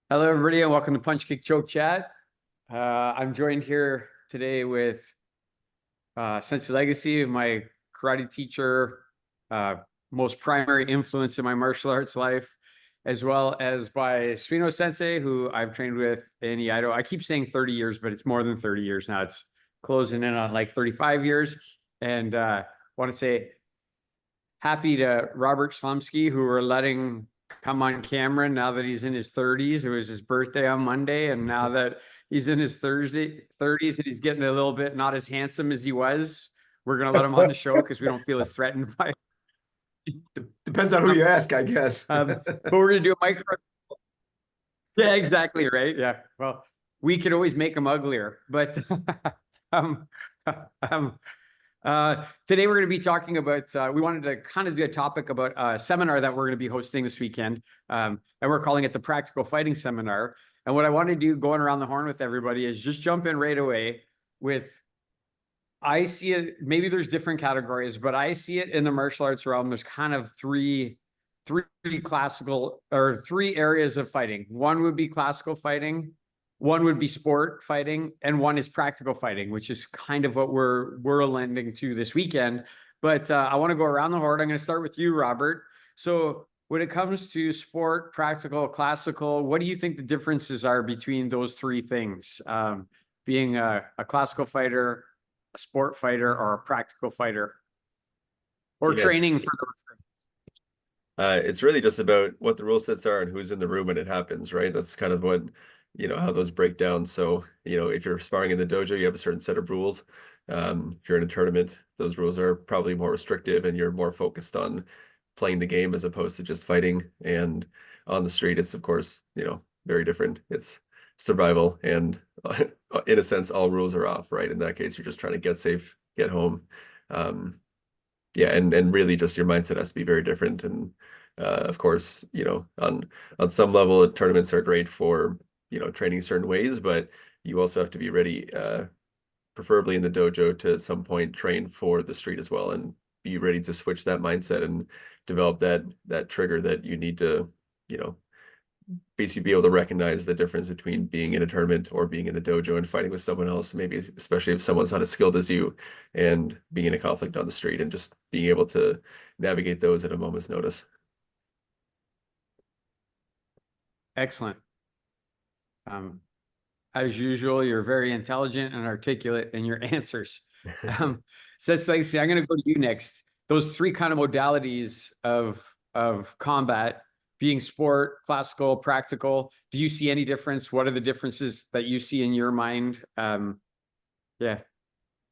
Hello, everybody, and welcome to Punch Kick Choke Chat. I'm joined here today with Sensei Legacy, my karate teacher, most primary influence in my martial arts life, as well as by Suino Sensei, who I've trained with in Iaido. I keep saying 30 years, but it's more than 30 years now. It's closing in on like 35 years. And want to say happy to Robert Slumsky, who we're letting come on camera now that he's in his 30s. It was his birthday on Monday, and now that he's in his 30s and he's getting a little bit not as handsome as he was, we're gonna let him on the show because we don't feel as threatened by Depends on who you ask, I guess. but we're gonna do a micro. Yeah, exactly right. Yeah. Well, we could always make him uglier, but um, um, today we're going to be talking about, we wanted to kind of do a topic about a seminar that we're going to be hosting this weekend. And we're calling it the Practical Fighting Seminar. And what I want to do going around the horn with everybody is just jump in right away with, I see it, maybe there's different categories, but I see it in the martial arts realm. There's kind of three classical or three areas of fighting. One would be classical fighting, one would be sport fighting, and one is practical fighting, which is kind of what we're lending to this weekend. But I want to go around the horn. I'm going to start with you, Robert. So when it comes to sport, practical, classical, what do you think the differences are between those three things? Being a classical fighter, a sport fighter, or a practical fighter, or Yeah, training for those things? it's really just about what the rule sets are and who's in the room when it happens, right? That's kind of what, how those break down. So, if you're sparring in the dojo, you have a certain set of rules. If you're in a tournament, those rules are probably more restrictive and you're more focused on playing the game as opposed to just fighting. And on the street, it's of course, very different. It's survival and in a sense, all rules are off, right? In that case, you're just trying to get safe, get home. Yeah, and really just your mindset has to be very different. And of course, on some level, tournaments are great for, training certain ways, but you also have to be ready, preferably in the dojo to at some point train for the street as well and be ready to switch that mindset and develop that trigger that you need to, you know, basically be able to recognize the difference between being in a tournament or being in the dojo and fighting with someone else, maybe especially if someone's not as skilled as you, and being in a conflict on the street and just being able to navigate those at a moment's notice. Excellent. As usual, you're very intelligent and articulate in your answers. Sensei Legacy, I'm going to go to you next. Those three kind of modalities of combat, being sport, classical, practical, do you see any difference? What are the differences that you see in your mind? Yeah.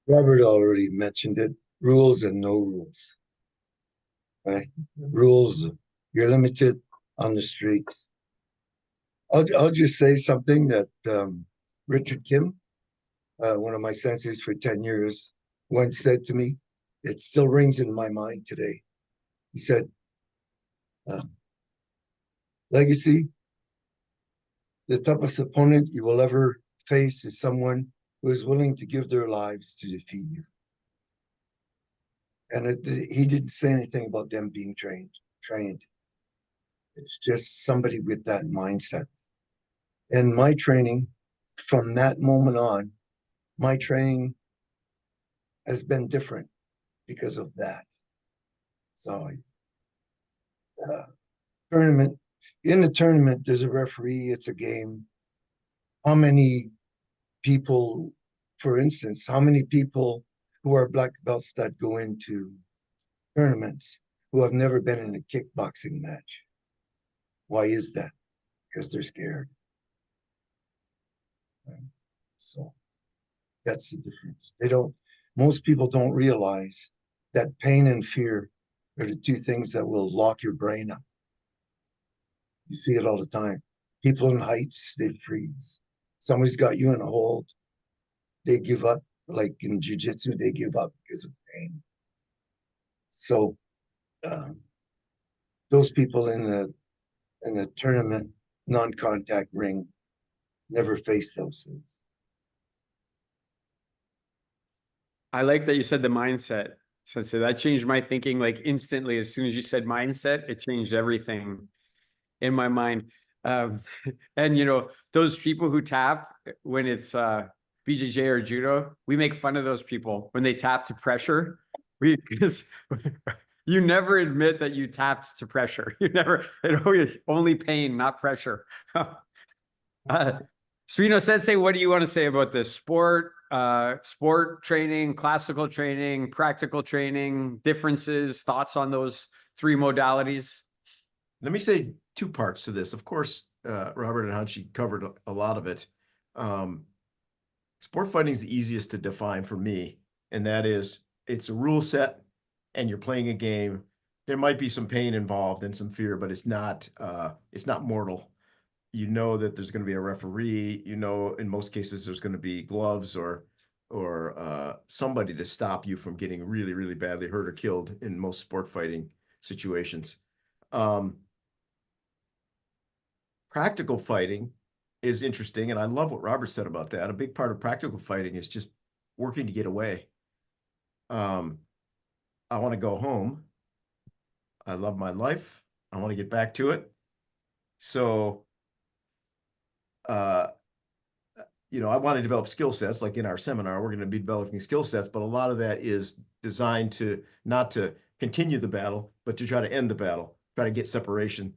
Robert already mentioned it, rules and no rules, right? Rules, you're limited on the streets. I'll just say something that Richard Kim, one of my senseis for 10 years, once said to me. It still rings in my mind today. He said, Legacy, the toughest opponent you will ever face is someone who is willing to give their lives to defeat you. And he didn't say anything about them being trained. It's just somebody with that mindset. And my training, from that moment on, my training has been different because of that. So, in the tournament, there's a referee, it's a game. How many people, for instance, how many people who are black belts that go into tournaments who have never been in a kickboxing match? Why is that? Because they're scared. So that's the difference. Most people don't realize that pain and fear are the two things that will lock your brain up. You see it all the time. People in heights, they freeze. Somebody's got you in a hold, they give up. Like in jiu-jitsu, they give up because of pain. So those people in a tournament, non-contact ring, never face those things. I like that you said the mindset. Sensei, that changed my thinking like instantly. As soon as you said mindset, it changed everything in my mind. And you know, those people who tap when it's BJJ or judo, we make fun of those people when they tap to pressure. Because you never admit that you tapped to pressure. You never, it always only pain, not pressure. Srino Sensei, what do you want to say about this? Sport training, classical training, practical training, differences, thoughts on those three modalities? Let me say two parts to this. Of course, Robert and Hanshi covered a lot of it. Sport fighting is the easiest to define for me, and that is it's a rule set and you're playing a game. There might be some pain involved and some fear, but it's not mortal. You know that there's going to be a referee, you know, in most cases there's going to be gloves or somebody to stop you from getting really, really badly hurt or killed in most sport fighting situations. Practical fighting is interesting, and I love what Robert said about that. A big part of practical fighting is just working to get away. I want to go home. I love my life. I want to get back to it. So, you know, I want to develop skill sets. Like in our seminar, we're going to be developing skill sets, but a lot of that is designed to not to continue the battle, but to try to end the battle, try to get separation,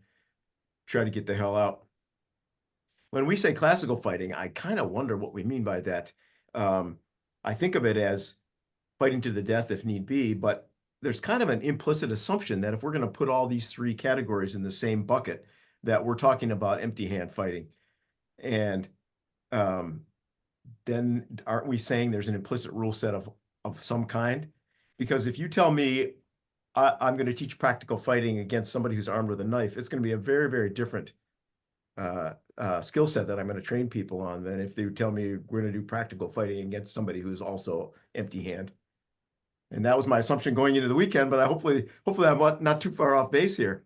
try to get the hell out. When we say classical fighting, I kind of wonder what we mean by that. I think of it as fighting to the death if need be, but there's kind of an implicit assumption that if we're going to put all these three categories in the same bucket, that we're talking about empty hand fighting. And then aren't we saying there's an implicit rule set of some kind? Because if you tell me I'm going to teach practical fighting against somebody who's armed with a knife, it's going to be a very, very different skill set that I'm going to train people on than if they tell me we're going to do practical fighting against somebody who's also empty hand. And that was my assumption going into the weekend, but hopefully I'm not too far off base here.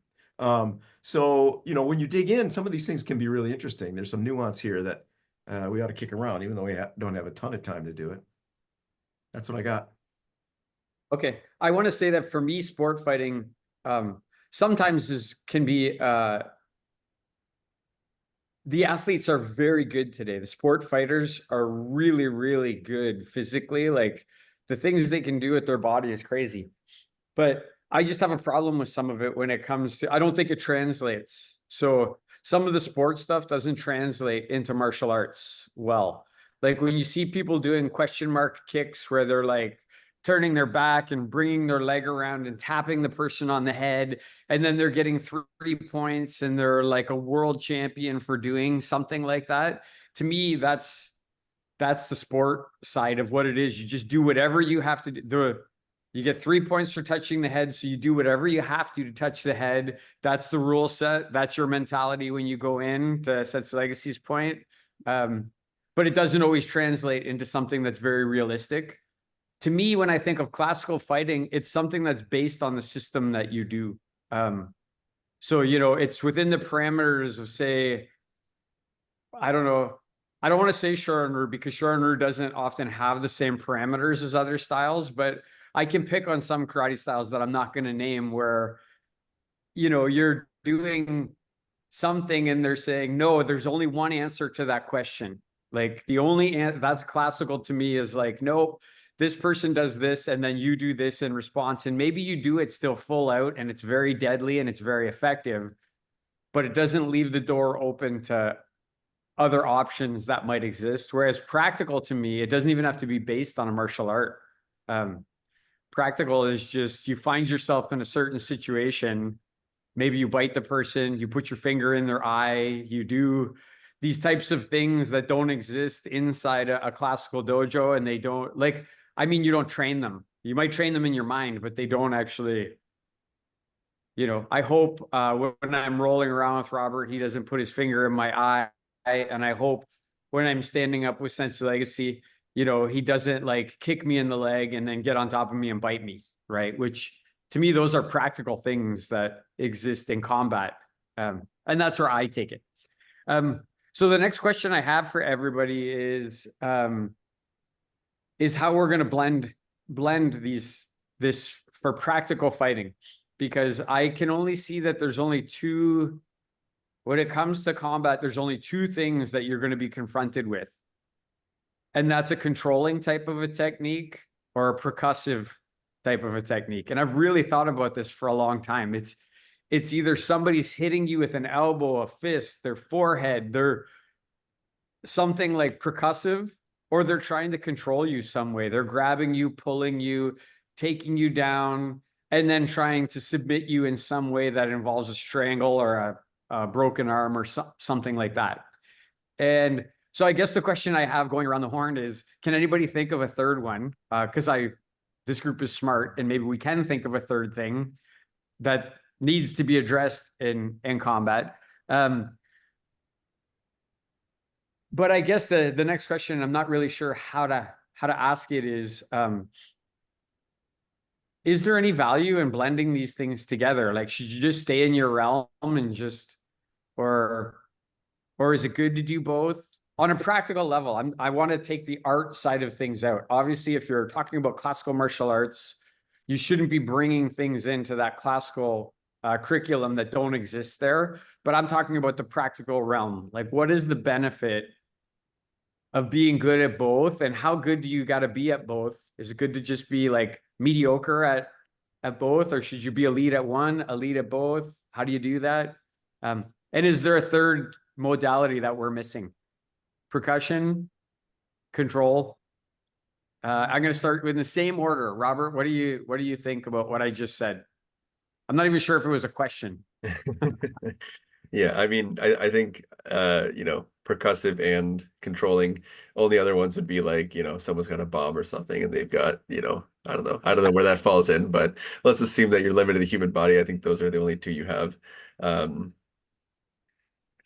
So, you know, when you dig in, some of these things can be really interesting. There's some nuance here that we ought to kick around, even though we don't have a ton of time to do it. That's what I got. Okay. I want to say that for me, sport fighting sometimes can be, the athletes are very good today. The sport fighters are really, really good physically. Like the things they can do with their body is crazy. But I just have a problem with some of it when it comes to, I don't think it translates. So some of the sports stuff doesn't translate into martial arts well. Like when you see people doing question mark kicks where they're like turning their back and bringing their leg around and tapping the person on the head, and then they're getting 3 points and they're like a world champion for doing something like that. To me, that's the sport side of what it is. You just do whatever you have to do. You get 3 points for touching the head, so you do whatever you have to touch the head. That's the rule set. That's your mentality when you go in, to Sensei Legacy's point. But it doesn't always translate into something that's very realistic. To me, when I think of classical fighting, it's something that's based on the system that you do. So, you know, it's within the parameters of, say, I don't know. I don't want to say Shorin-ryu because Shorin-ryu doesn't often have the same parameters as other styles, but I can pick on some karate styles that I'm not going to name where, you know, you're doing something and they're saying, no, there's only one answer to that question. Like the only, that's classical to me is like, nope, this person does this and then you do this in response. And maybe you do it still full out and it's very deadly and it's very effective, but it doesn't leave the door open to other options that might exist. Whereas practical to me, it doesn't even have to be based on a martial art. Practical is just, you find yourself in a certain situation. Maybe you bite the person, you put your finger in their eye, you do these types of things that don't exist inside a classical dojo. And they don't like, I mean, you don't train them. You might train them in your mind, but they don't actually, you know, I hope when I'm rolling around with Robert, he doesn't put his finger in my eye. And I hope when I'm standing up with Sensei Legacy, you know, he doesn't like kick me in the leg and then get on top of me and bite me, right? Which to me, those are practical things that exist in combat. And that's where I take it. So the next question I have for everybody is how we're going to blend this for practical fighting, because I can only see that there's only two when it comes to combat, there's only two things that you're going to be confronted with. And that's a controlling type of a technique or a percussive type of a technique. And I've really thought about this for a long time. It's either somebody's hitting you with an elbow, a fist, their forehead, they're something like percussive, or they're trying to control you some way. They're grabbing you, pulling you, taking you down, and then trying to submit you in some way that involves a strangle or a broken arm or something like that. And so I guess the question I have going around the horn is, can anybody think of a third one? Because this group is smart, and maybe we can think of a third thing that needs to be addressed in combat. But I guess the next question, I'm not really sure how to ask it, is there any value in blending these things together? Like, should you just stay in your realm and just, or is it good to do both? On a practical level, I want to take the art side of things out. Obviously, if you're talking about classical martial arts, you shouldn't be bringing things into that classical curriculum that don't exist there. But I'm talking about the practical realm. Like, what is the benefit of being good at both, and how good do you got to be at both? Is it good to just be like mediocre at both, or should you be elite at one, elite at both? How do you do that? And is there a third modality that we're missing? Percussion, control. I'm going to start in the same order. Robert, what do you think about what I just said? I'm not even sure if it was a question. Yeah, I mean, I think percussive and controlling. Only other ones would be like, someone's got a bomb or something and they've got, I don't know where that falls in, but let's assume that you're limited to the human body. I think those are the only two you have.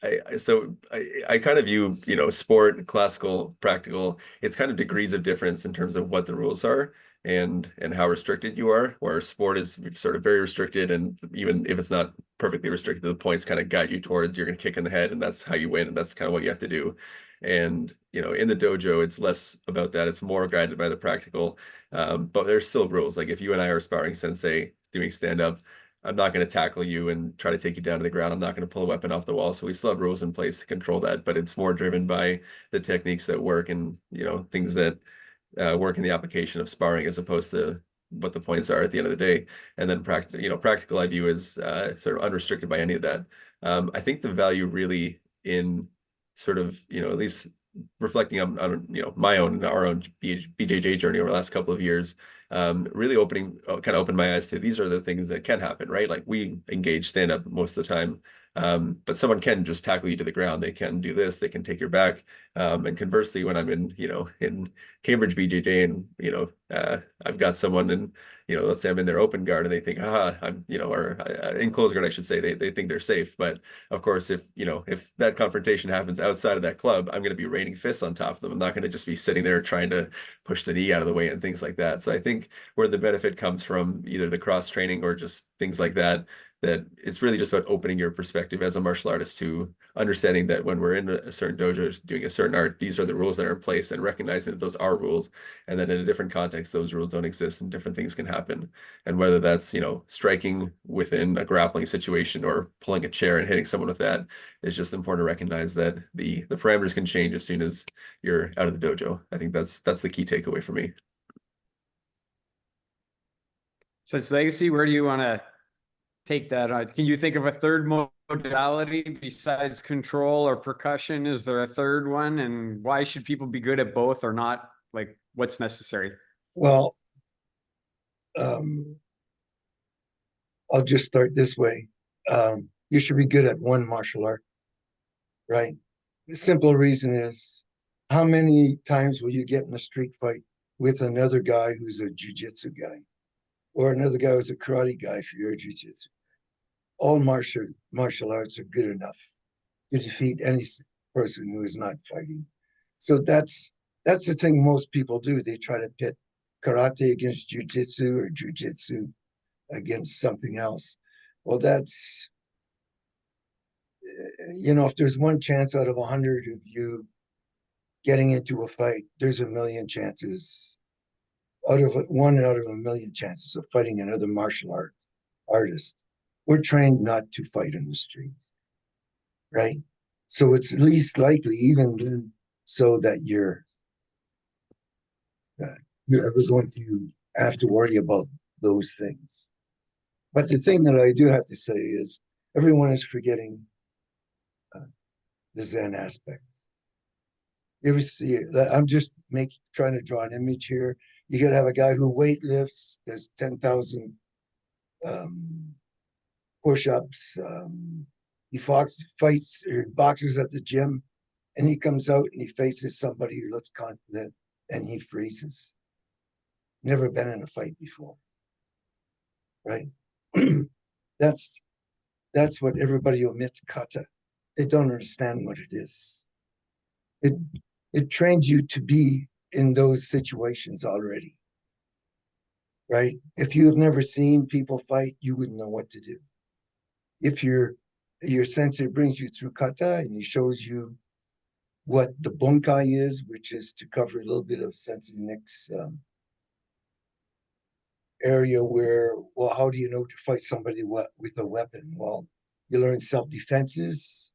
I kind of view, sport, classical, practical, it's kind of degrees of difference in terms of what the rules are and how restricted you are, where sport is sort of very restricted, and even if it's not perfectly restricted, the points kind of guide you towards you're going to kick in the head and that's how you win, and that's kind of what you have to do. And in the dojo, it's less about that, it's more guided by the practical, but there's still rules. Like if you and I are sparring sensei doing stand-up, I'm not going to tackle you and try to take you down to the ground. I'm not going to pull a weapon off the wall. So we still have rules in place to control that, but it's more driven by the techniques that work and, things that work in the application of sparring, as opposed to what the points are at the end of the day. And then practical I view as sort of unrestricted by any of that. I think the value really in sort of, at least reflecting on my own and our own BJJ journey over the last couple of years, really kind of opened my eyes to these are the things that can happen, right? Like we engage stand up most of the time, but someone can just tackle you to the ground. They can do this, they can take your back. And conversely, when I'm in Cambridge BJJ and, I've got someone and, let's say I'm in their open guard and they think, I'm, or in closed guard, I should say, they think they're safe. But of course, if that confrontation happens outside of that club, I'm going to be raining fists on top of them. I'm not going to just be sitting there trying to push the knee out of the way and things like that. So I think where the benefit comes from either the cross training or just things like that it's really just about opening your perspective as a martial artist to understanding that when we're in a certain dojo doing a certain art, these are the rules that are in place, and recognizing that those are rules, and then in a different context, those rules don't exist and different things can happen. And whether that's, striking within a grappling situation or pulling a chair and hitting someone with that, it's just important to recognize that the parameters can change as soon as you're out of the dojo. I think that's the key takeaway for me. So it's legacy. Where do you want to take that? Can you think of a third modality besides control or percussion? Is there a third one? And why should people be good at both or not? Like, what's necessary? Well, I'll just start this way. You should be good at one martial art, right? The simple reason is, how many times will you get in a street fight with another guy who's a jiu-jitsu guy, or another guy who's a karate guy if you're a jiu-jitsu? All martial arts are good enough to defeat any person who is not fighting. So that's the thing most people do. They try to pit karate against jiu-jitsu or jiu-jitsu against something else. Well, that's, if there's one chance out of 100 of you getting into a fight, there's a million chances, one out of a million chances of fighting another martial artist. We're trained not to fight in the streets, right? So it's least likely, even then, so that you're ever going to have to worry about those things. But the thing that I do have to say is everyone is forgetting the Zen aspect. You ever see, I'm just trying to draw an image here. You could have a guy who weightlifts, does 10,000 push-ups. He fights or boxes at the gym, and he comes out and he faces somebody who looks confident, and he freezes. Never been in a fight before, right? that's what everybody omits kata. They don't understand what it is. It trains you to be in those situations already, right? If you have never seen people fight, you wouldn't know what to do. If your sensei brings you through kata and he shows you what the bunkai is, which is to cover a little bit of Sensei Nick's area where, well, how do you know to fight somebody with a weapon? Well, you learn self-defenses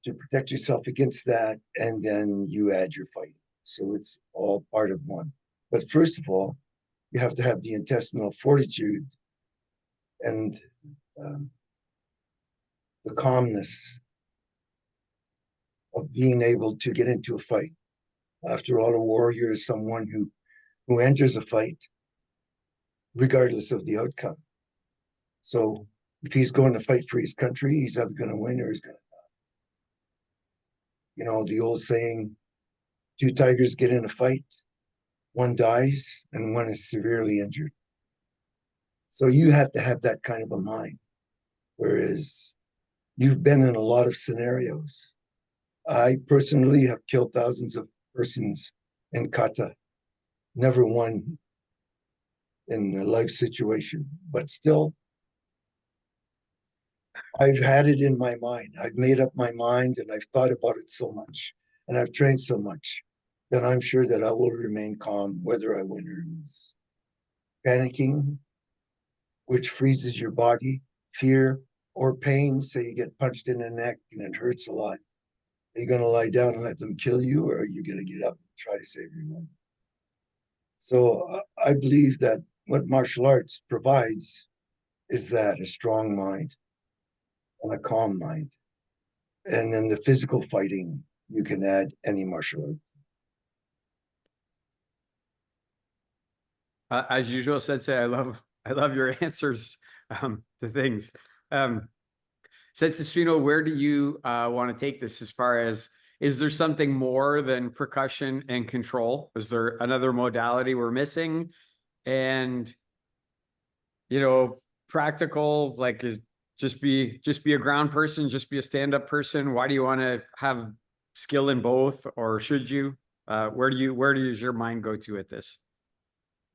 to protect yourself against that, and then you add your fighting. So it's all part of one. But first of all, you have to have the intestinal fortitude and the calmness of being able to get into a fight. After all, a warrior is someone who enters a fight regardless of the outcome. So if he's going to fight for his country, he's either going to win or he's going to die. You know, the old saying, 2 tigers get in a fight, one dies and one is severely injured. So you have to have that kind of a mind. Whereas you've been in a lot of scenarios. I personally have killed thousands of persons in kata, never one in a life situation, but still, I've had it in my mind. I've made up my mind and I've thought about it so much and I've trained so much that I'm sure that I will remain calm whether I win or lose. Panicking, which freezes your body, fear or pain, say you get punched in the neck and it hurts a lot. Are you going to lie down and let them kill you, or are you going to get up and try to save your life? So I believe that what martial arts provides is that a strong mind and a calm mind. And then the physical fighting, you can add any martial art. As usual, Sensei, I love your answers to things. Sensei Suino, where do you want to take this as far as, is there something more than percussion and control? Is there another modality we're missing? And, you know, practical, like, is just be a ground person, just be a stand-up person? Why do you want to have skill in both, or should you? Where does your mind go to at this?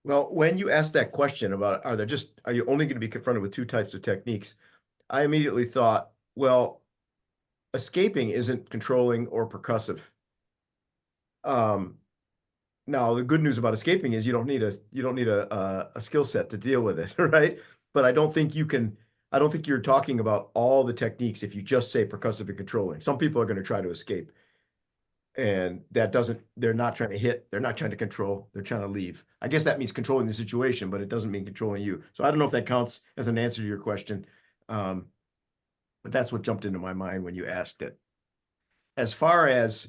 Well, when you asked that question about are you only going to be confronted with 2 types of techniques? I immediately thought, well, escaping isn't controlling or percussive. Now the good news about escaping is you don't need a skill set to deal with it, right? But I don't think you're talking about all the techniques if you just say percussive and controlling. Some people are going to try to escape. And they're not trying to hit, they're not trying to control, they're trying to leave. I guess that means controlling the situation, but it doesn't mean controlling you. So I don't know if that counts as an answer to your question. But that's what jumped into my mind when you asked it. As far as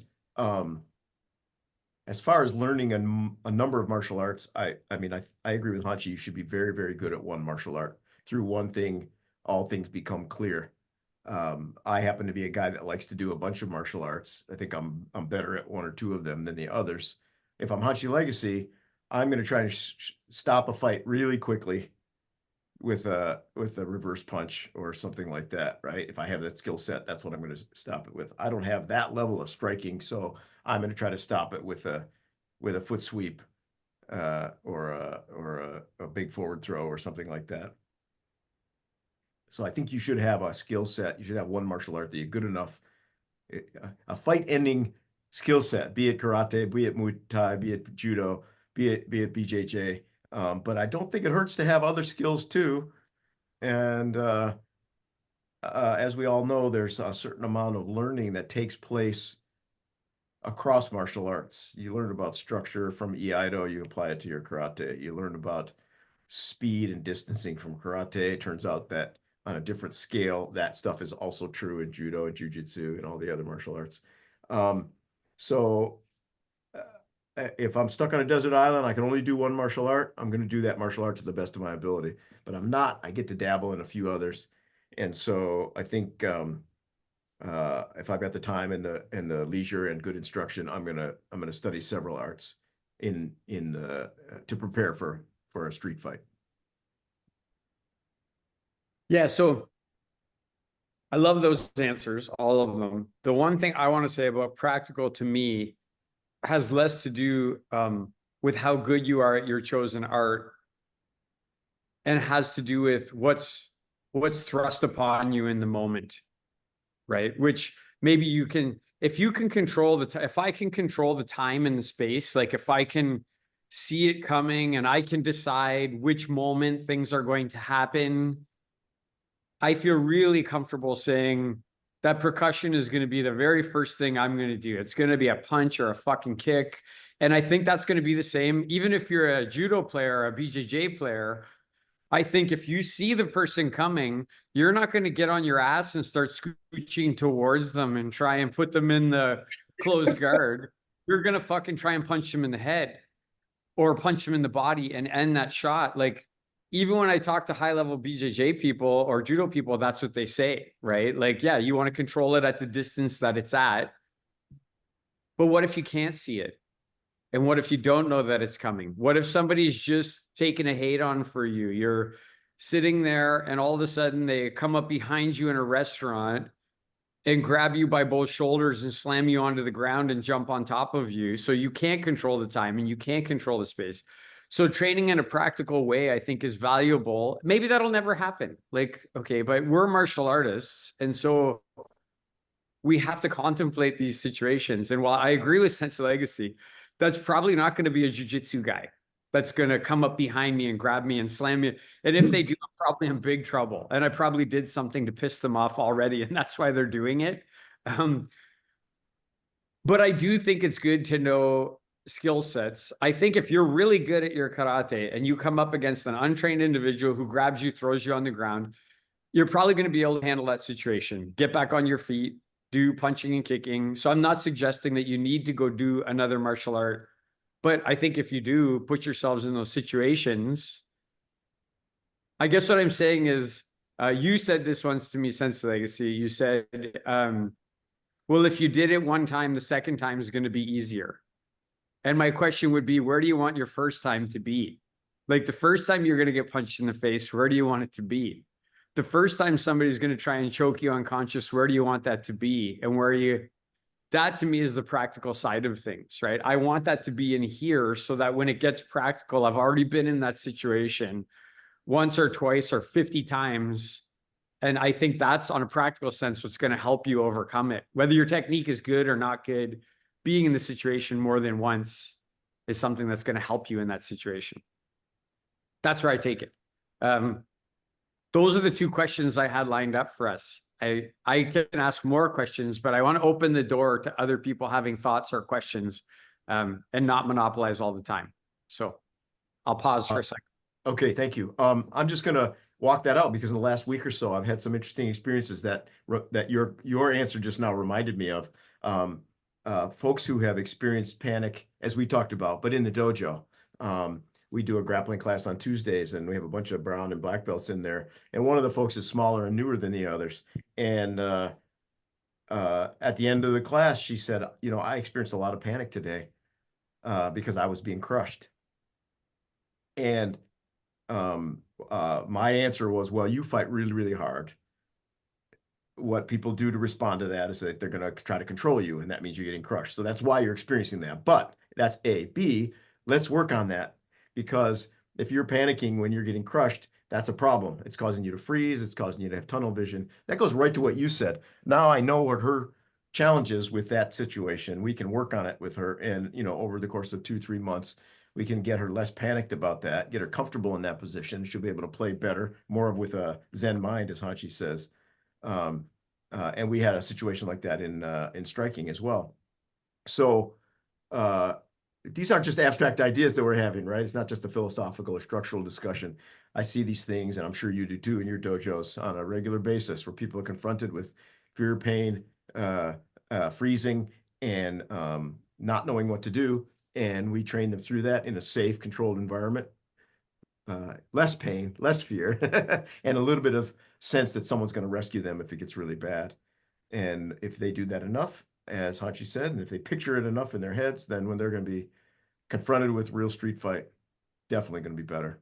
learning a number of martial arts, I agree with Hanshi. You should be very, very good at one martial art. Through one thing, all things become clear. I happen to be a guy that likes to do a bunch of martial arts. I think I'm better at 1 or 2 of them than the others. If I'm Hanshi Legacy, I'm going to try to stop a fight really quickly with a reverse punch or something like that, right? If I have that skill set, that's what I'm going to stop it with. I don't have that level of striking, so I'm going to try to stop it with a foot sweep or a big forward throw or something like that. So I think you should have a skill set. You should have one martial art that you're good enough, a fight-ending skill set, be it karate, be it Muay Thai, be it judo, be it BJJ. But I don't think it hurts to have other skills too. And as we all know, there's a certain amount of learning that takes place across martial arts. You learn about structure from Iaido, you apply it to your karate. You learn about speed and distancing from karate. It turns out that on a different scale, that stuff is also true in judo and jujitsu and all the other martial arts. So if I'm stuck on a desert island, I can only do one martial art. I'm going to do that martial art to the best of my ability. But I'm not. I get to dabble in a few others. And so I think if I've got the time and the leisure and good instruction, I'm gonna study several arts to prepare for a street fight. Yeah, so I love those answers, all of them. The one thing I want to say about practical to me has less to do with how good you are at your chosen art, and has to do with what's thrust upon you in the moment, right? Which maybe you can, if you can control the, if I can control the time and the space, like if I can see it coming and I can decide which moment things are going to happen, I feel really comfortable saying that percussion is going to be the very first thing I'm going to do. It's going to be a punch or a fucking kick. And I think that's going to be the same, even if you're a judo player or a BJJ player. I think if you see the person coming, you're not going to get on your ass and start scooching towards them and try and put them in the closed guard. You're going to fucking try and punch them in the head or punch them in the body and end that shot. Like, even when I talk to high-level BJJ people or judo people, that's what they say, right? Like, yeah, you want to control it at the distance that it's at. But what if you can't see it? And what if you don't know that it's coming? What if somebody's just taking a hate on for you? You're sitting there and all of a sudden they come up behind you in a restaurant and grab you by both shoulders and slam you onto the ground and jump on top of you. So you can't control the time and you can't control the space. So training in a practical way, I think, is valuable. Maybe that'll never happen. Like, okay, but we're martial artists. And so we have to contemplate these situations. And while I agree with Sense of Legacy, that's probably not going to be a jiu-jitsu guy that's going to come up behind me and grab me and slam me. And if they do, I'm probably in big trouble. And I probably did something to piss them off already. And that's why they're doing it. But I do think it's good to know skill sets. I think if you're really good at your karate and you come up against an untrained individual who grabs you, throws you on the ground, you're probably going to be able to handle that situation. Get back on your feet, do punching and kicking. So I'm not suggesting that you need to go do another martial art. But I think if you do put yourselves in those situations, I guess what I'm saying is, you said this once to me, Sense Legacy. You said, well, if you did it one time, the second time is going to be easier. And my question would be, where do you want your first time to be? Like the first time you're going to get punched in the face, where do you want it to be? The first time somebody's going to try and choke you unconscious, where do you want that to be? And that to me is the practical side of things, right? I want that to be in here so that when it gets practical, I've already been in that situation once or twice or 50 times. And I think that's, on a practical sense, what's going to help you overcome it. Whether your technique is good or not good, being in the situation more than once is something that's going to help you in that situation. That's where I take it. Those are the two questions I had lined up for us. I can ask more questions, but I want to open the door to other people having thoughts or questions, and not monopolize all the time. So I'll pause for a second. Okay, thank you. I'm just going to walk that out because in the last week or so, I've had some interesting experiences that your answer just now reminded me of. Folks who have experienced panic, as we talked about, but in the dojo. We do a grappling class on Tuesdays and we have a bunch of brown and black belts in there. And one of the folks is smaller and newer than the others. And at the end of the class, she said, you know, I experienced a lot of panic today because I was being crushed. And my answer was, well, you fight really, really hard. What people do to respond to that is that they're going to try to control you. And that means you're getting crushed. So that's why you're experiencing that. But that's A. B, let's work on that. Because if you're panicking when you're getting crushed, that's a problem. It's causing you to freeze. It's causing you to have tunnel vision. That goes right to what you said. Now I know what her challenge is with that situation. We can work on it with her. And, you know, over the course of 2-3 months, we can get her less panicked about that, get her comfortable in that position. She'll be able to play better, more with a Zen mind, as Hachi says. And we had a situation like that in striking as well. So these aren't just abstract ideas that we're having, right? It's not just a philosophical or structural discussion. I see these things, and I'm sure you do too in your dojos on a regular basis, where people are confronted with fear, pain, freezing, and not knowing what to do. And we train them through that in a safe, controlled environment. Less pain, less fear, and a little bit of sense that someone's going to rescue them if it gets really bad. And if they do that enough, as Hachi said, and if they picture it enough in their heads, then when they're going to be confronted with real street fight, definitely going to be better.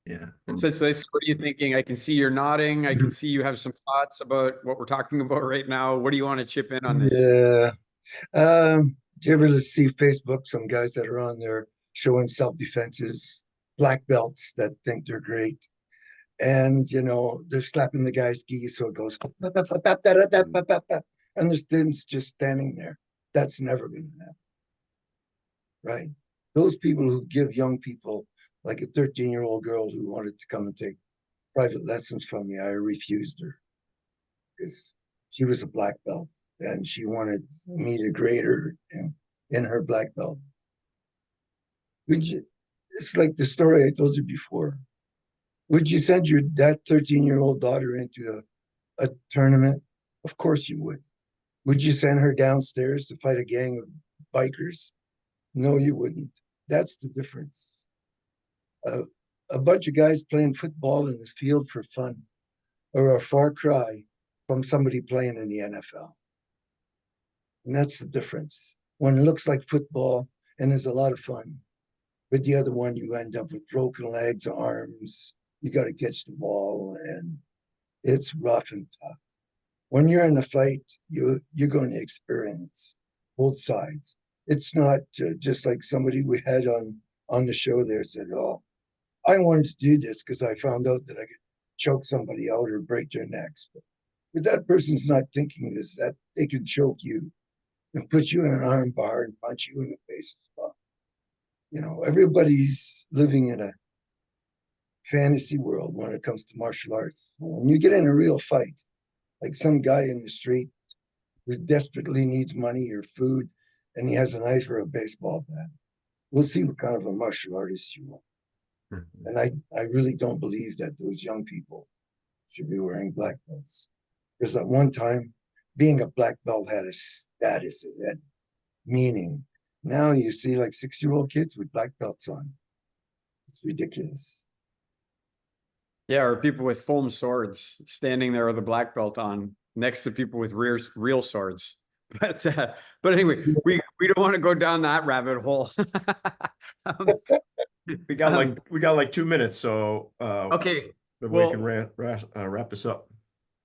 Yeah. So, what are you thinking? I can see you're nodding. I can see you have some thoughts about what we're talking about right now. What do you want to chip in on this? Yeah. Do you ever see Facebook, some guys that are on there showing self-defenses, black belts that think they're great. And, you know, they're slapping the guy's gi, so it goes, and the student's just standing there. That's never going to happen. Right? Those people who give young people, like a 13-year-old girl who wanted to come and take private lessons from me, I refused her because she was a black belt and she wanted me to grade her in her black belt. It's like the story I told you before. Would you send that 13-year-old daughter into a tournament? Of course you would. Would you send her downstairs to fight a gang of bikers? No, you wouldn't. That's the difference. A bunch of guys playing football in the field for fun are a far cry from somebody playing in the NFL. And that's the difference. One looks like football and is a lot of fun. But the other one, you end up with broken legs, arms. You got to catch the ball, and it's rough and tough. When you're in a fight, you're going to experience both sides. It's not just like somebody we had on the show there said, "Oh, I wanted to do this because I found out that I could choke somebody out or break their necks." But that person's not thinking is that they can choke you and put you in an arm bar and punch you in the face as well. You know, everybody's living in a fantasy world when it comes to martial arts. When you get in a real fight, like some guy in the street who desperately needs money or food, and he has a knife or a baseball bat, we'll see what kind of a martial artist you are. And I really don't believe that those young people should be wearing black belts. Because at one time, being a black belt had a status, it had meaning. Now you see like 6-year-old kids with black belts on. It's ridiculous. Yeah, or people with foam swords standing there with a black belt on next to people with real swords. But anyway, we don't want to go down that rabbit hole. We got like 2 minutes, so okay, we well, can wrap this up.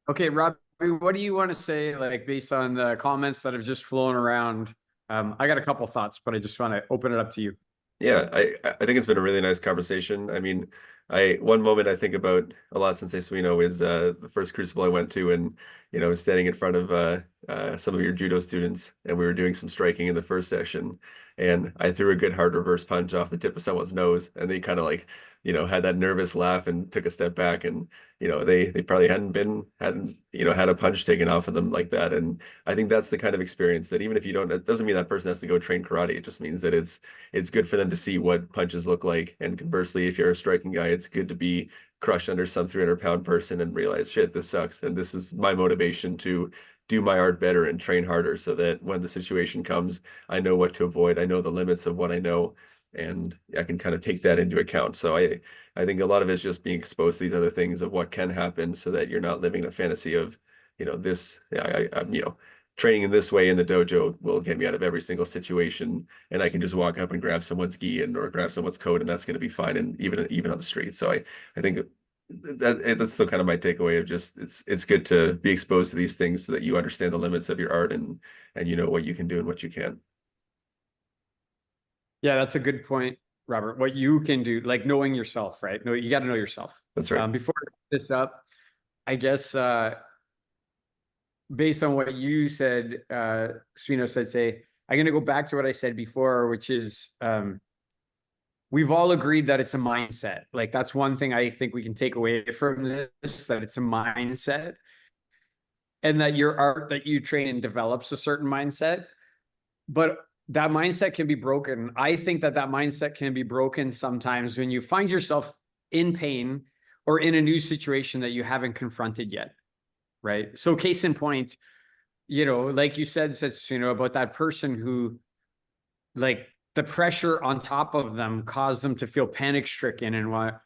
Okay, Robbie, what do you want to say, like based on the comments that have just flown around? I got a couple thoughts, but I just want to open it up to you. Yeah, I think it's been a really nice conversation. I mean, one moment I think about a lot since Suino is the first crucible I went to, and was standing in front of some of your judo students, and we were doing some striking in the first session, and I threw a good hard reverse punch off the tip of someone's nose, and they kind of like had that nervous laugh and took a step back, and they probably hadn't had a punch taken off of them like that. And I think that's the kind of experience that even if you don't, it doesn't mean that person has to go train karate. It just means that it's good for them to see what punches look like. And conversely, if you're a striking guy, it's good to be crushed under some 300-pound person and realize, shit, this sucks. And this is my motivation to do my art better and train harder so that when the situation comes, I know what to avoid. I know the limits of what I know, and I can kind of take that into account. So I think a lot of it's just being exposed to these other things of what can happen so that you're not living a fantasy of, this, I'm training in this way in the dojo will get me out of every single situation, and I can just walk up and grab someone's gi or grab someone's coat, and that's going to be fine, and even on the street. So I think that's still kind of my takeaway of just it's good to be exposed to these things so that you understand the limits of your art and you know what you can do and what you can't. Yeah, that's a good point, Robert. What you can do, like knowing yourself, right? No, you got to know yourself. That's right. Before I wrap this up, I guess based on what you said, Suino said, I'm going to go back to what I said before, which is we've all agreed that it's a mindset. Like that's one thing I think we can take away from this, that it's a mindset, and that your art that you train and develops a certain mindset. But that mindset can be broken. I think that mindset can be broken sometimes when you find yourself in pain or in a new situation that you haven't confronted yet, right? So case in point, like you said, about that person who, like, the pressure on top of them caused them to feel panic stricken and what.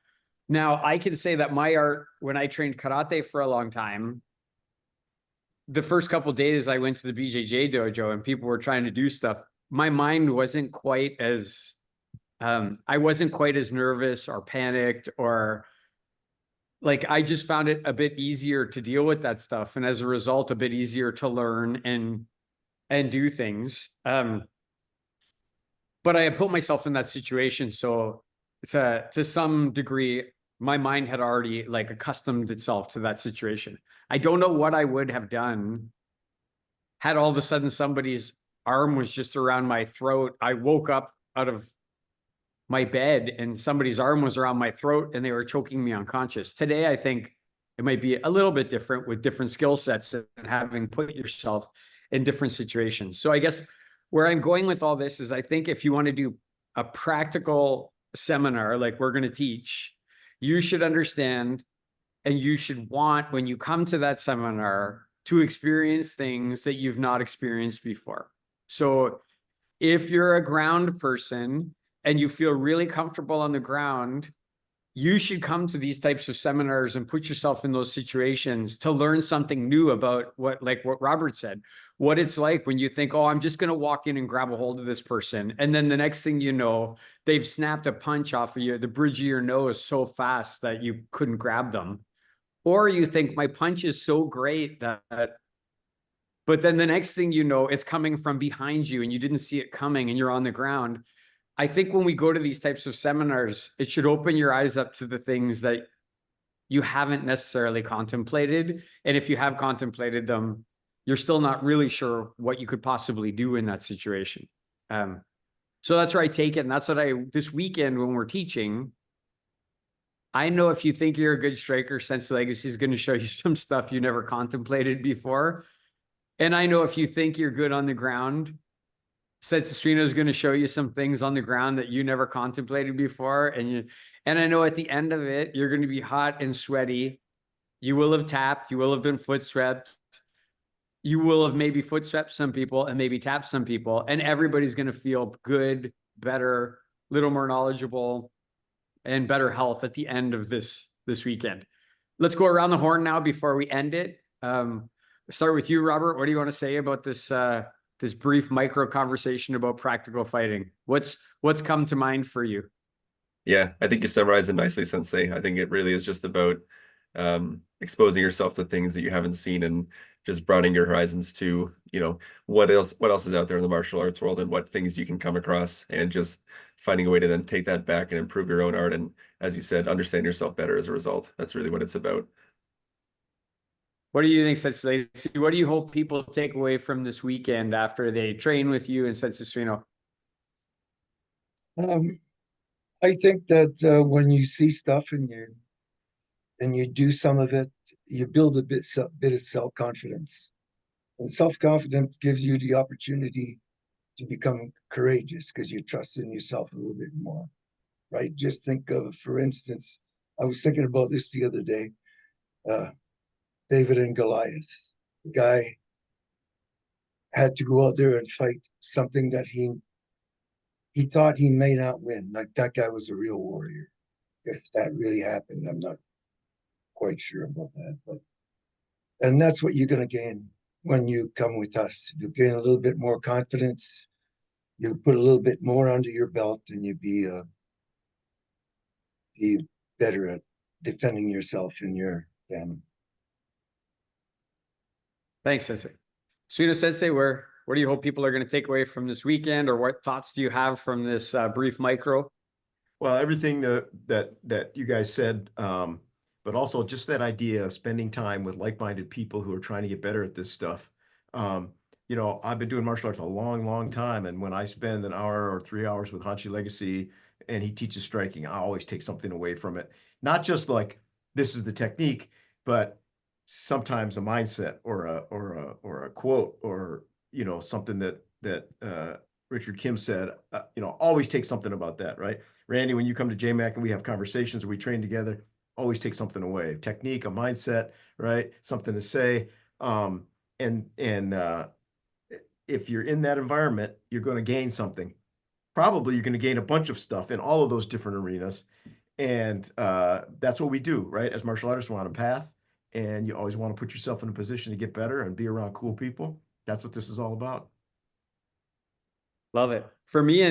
Now I can say that my art, when I trained karate for a long time, the first couple of days I went to the BJJ dojo and people were trying to do stuff, my mind wasn't quite as, I wasn't quite as nervous or panicked, or like, I just found it a bit easier to deal with that stuff. And as a result, a bit easier to learn and do things. But I had put myself in that situation. So to some degree, my mind had already like accustomed itself to that situation. I don't know what I would have done had all of a sudden somebody's arm was just around my throat. I woke up out of my bed and somebody's arm was around my throat and they were choking me unconscious. Today, I think it might be a little bit different with different skill sets and having put yourself in different situations. So I guess where I'm going with all this is, I think if you want to do a practical seminar like we're going to teach, you should understand and you should want, when you come to that seminar, to experience things that you've not experienced before. So if you're a ground person and you feel really comfortable on the ground, you should come to these types of seminars and put yourself in those situations to learn something new about what Robert said, what it's like when you think, oh, I'm just going to walk in and grab a hold of this person. And then the next thing you know, they've snapped a punch off of you, the bridge of your nose so fast that you couldn't grab them. Or you think my punch is so great that, but then the next thing you know, it's coming from behind you and you didn't see it coming and you're on the ground. I think when we go to these types of seminars, it should open your eyes up to the things that you haven't necessarily contemplated. And if you have contemplated them, you're still not really sure what you could possibly do in that situation. So that's where I take it. And that's what this weekend when we're teaching, I know if you think you're a good striker, Sense Legacy is going to show you some stuff you never contemplated before. And I know if you think you're good on the ground, Setsustrino is going to show you some things on the ground that you never contemplated before. And I know at the end of it, you're going to be hot and sweaty. You will have tapped, you will have been foot swept. You will have maybe foot swept some people and maybe tapped some people, and everybody's going to feel good, better, little more knowledgeable, and better health at the end of this weekend. Let's go around the horn now before we end it. Start with you, Robert. What do you want to say about this brief micro conversation about practical fighting? What's come to mind for you? Yeah, I think you summarized it nicely, Sensei. I think it really is just about exposing yourself to things that you haven't seen and just broadening your horizons to, what else is out there in the martial arts world and what things you can come across, and just finding a way to then take that back and improve your own art. And as you said, understand yourself better as a result. That's really what it's about. What do you think, Sensei? What do you hope people take away from this weekend after they train with you in Setsustrino? I think that when you see stuff and you do some of it, you build a bit of self-confidence. And self-confidence gives you the opportunity to become courageous because you trust in yourself a little bit more, right? Just think of, for instance, I was thinking about this the other day, David and Goliath. The guy had to go out there and fight something that he thought he may not win. Like, that guy was a real warrior. If that really happened, I'm not quite sure about that, and that's what you're going to gain when you come with us. You gain a little bit more confidence. You put a little bit more under your belt, and you be better at defending yourself and your family. Thanks, Sensei. Suino Sensei, what do you hope people are going to take away from this weekend, or what thoughts do you have from this brief micro? Well, everything that you guys said, but also just that idea of spending time with like-minded people who are trying to get better at this stuff. I've been doing martial arts a long, long time, and when I spend an hour or 3 hours with Hanshi Legacy and he teaches striking, I always take something away from it. Not just like this is the technique, but sometimes a mindset or a quote or something that Richard Kim said. Always take something about that, right? Randy, when you come to JMAC and we have conversations or we train together, always take something away. Technique, a mindset, right? Something to say. And if you're in that environment, you're going to gain something. Probably you're going to gain a bunch of stuff in all of those different arenas. And that's what we do, right? As martial artists, we're on a path, and you always want to put yourself in a position to get better and be around cool people. That's what this is all about. Love it. For me,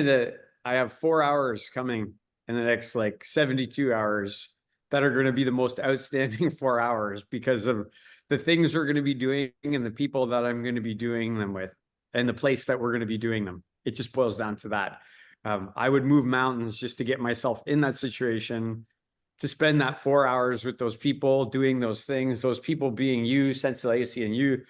I have 4 hours coming in the next like 72 hours that are going to be the most outstanding 4 hours because of the things we're going to be doing and the people that I'm going to be doing them with and the place that we're going to be doing them. It just boils down to that. I would move mountains just to get myself in that situation, to spend that 4 hours with those people doing those things, those people being you, Sensei Legacy, and you,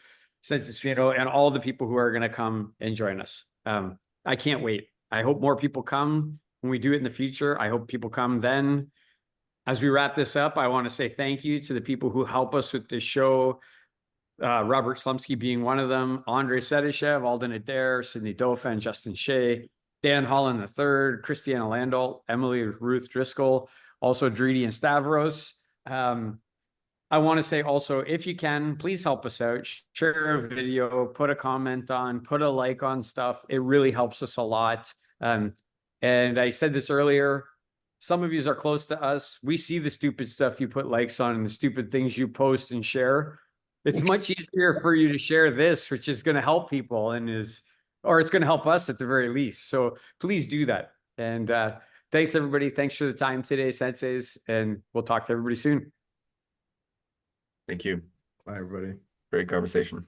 Sensei Suino, and all the people who are going to come and join us. I can't wait. I hope more people come when we do it in the future. I hope people come then. As we wrap this up, I want to say thank you to the people who help us with this show. Robert Slumsky being one of them, Andre Sedishev, Alden Adair, Sidney Dauphin, Justin Shea, Dan Holland III, Christiana Landolt, Emily Ruth Driscoll, also Dridi and Stavros. I want to say also, if you can, please help us out. Share a video, put a comment on, put a like on stuff. It really helps us a lot. And I said this earlier, some of you are close to us. We see the stupid stuff you put likes on and the stupid things you post and share. It's much easier for you to share this, which is going to help people or it's going to help us at the very least. So please do that. And thanks, everybody. Thanks for the time today, senseis. And we'll talk to everybody soon. Thank you. Bye, everybody. Great conversation.